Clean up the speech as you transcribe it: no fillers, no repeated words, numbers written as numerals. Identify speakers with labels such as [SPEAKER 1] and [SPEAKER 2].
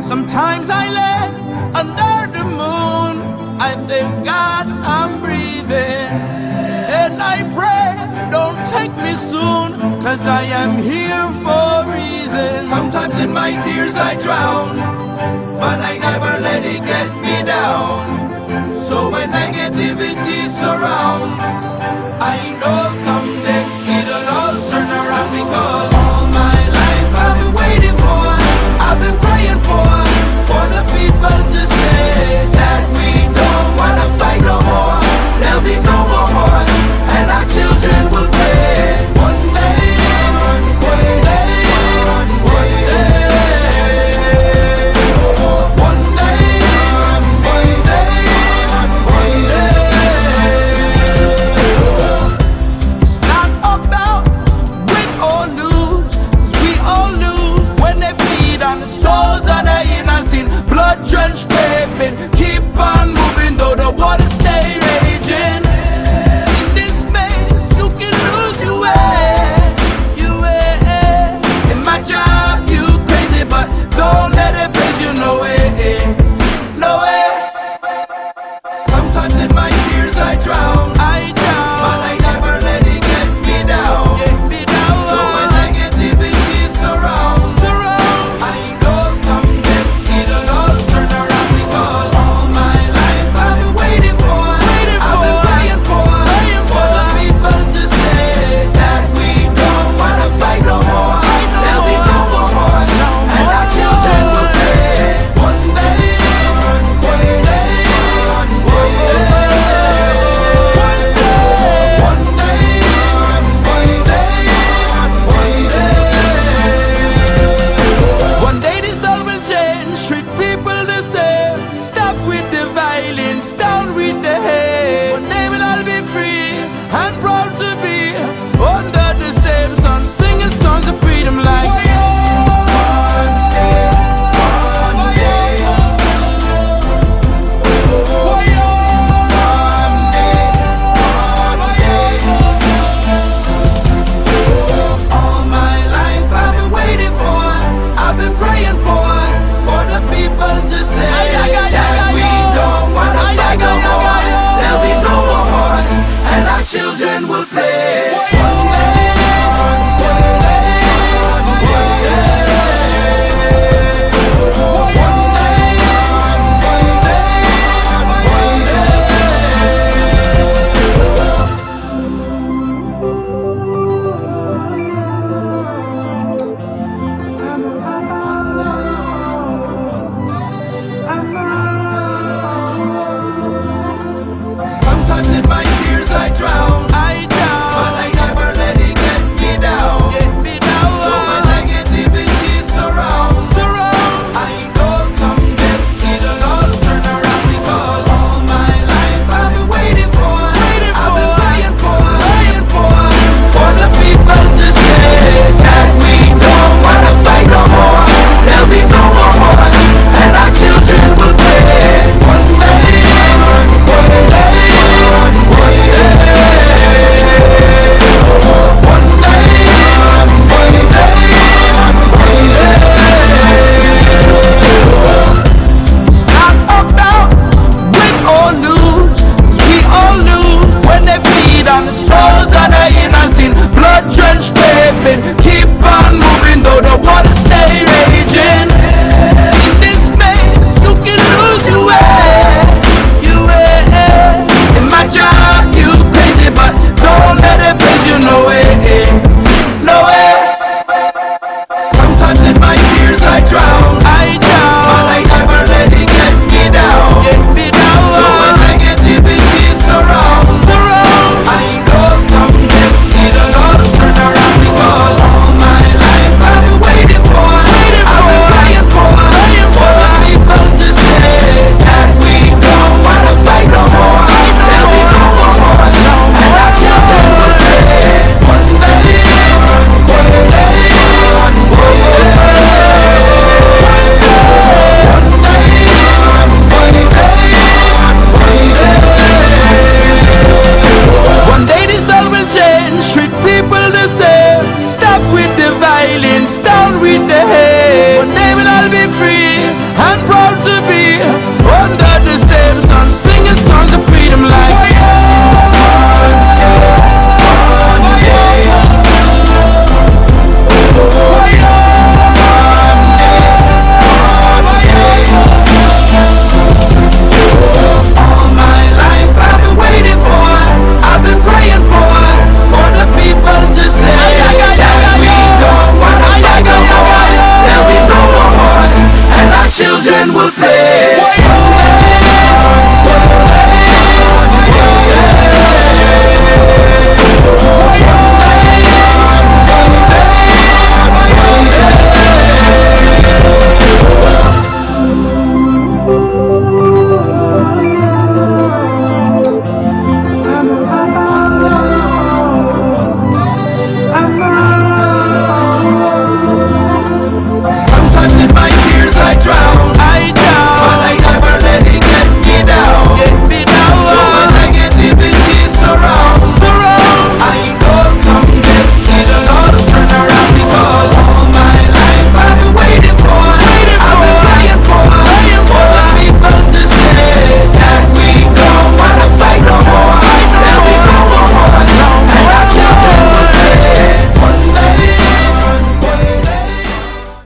[SPEAKER 1] Sometimes I lay under the moon, I thank God I'm breathing, and I pray, don't take me soon, cause I am here for a reason. Sometimes in my tears I drown, but I never let it get me down. So when negativity surrounds, I know someday it'll all turn around, because all my life I've been waiting for, I've been praying for the people to say that we don't wanna fight no more. There'll be no more war, and our children will pay. One day, one day, one day, one day, one day. It's not about win or lose, 'cause we all lose when they bleed on the souls of the innocent. Blood-drenched pavement, keep on moving though the water stay raging. In this maze, you can lose your way, your way. In my job, you crazy, but don't let it face you, no way, no way. Sometimes in my tears I drown, but I never let it get me down. So when negativity surrounds, I know someday it'll all turn around. children will play.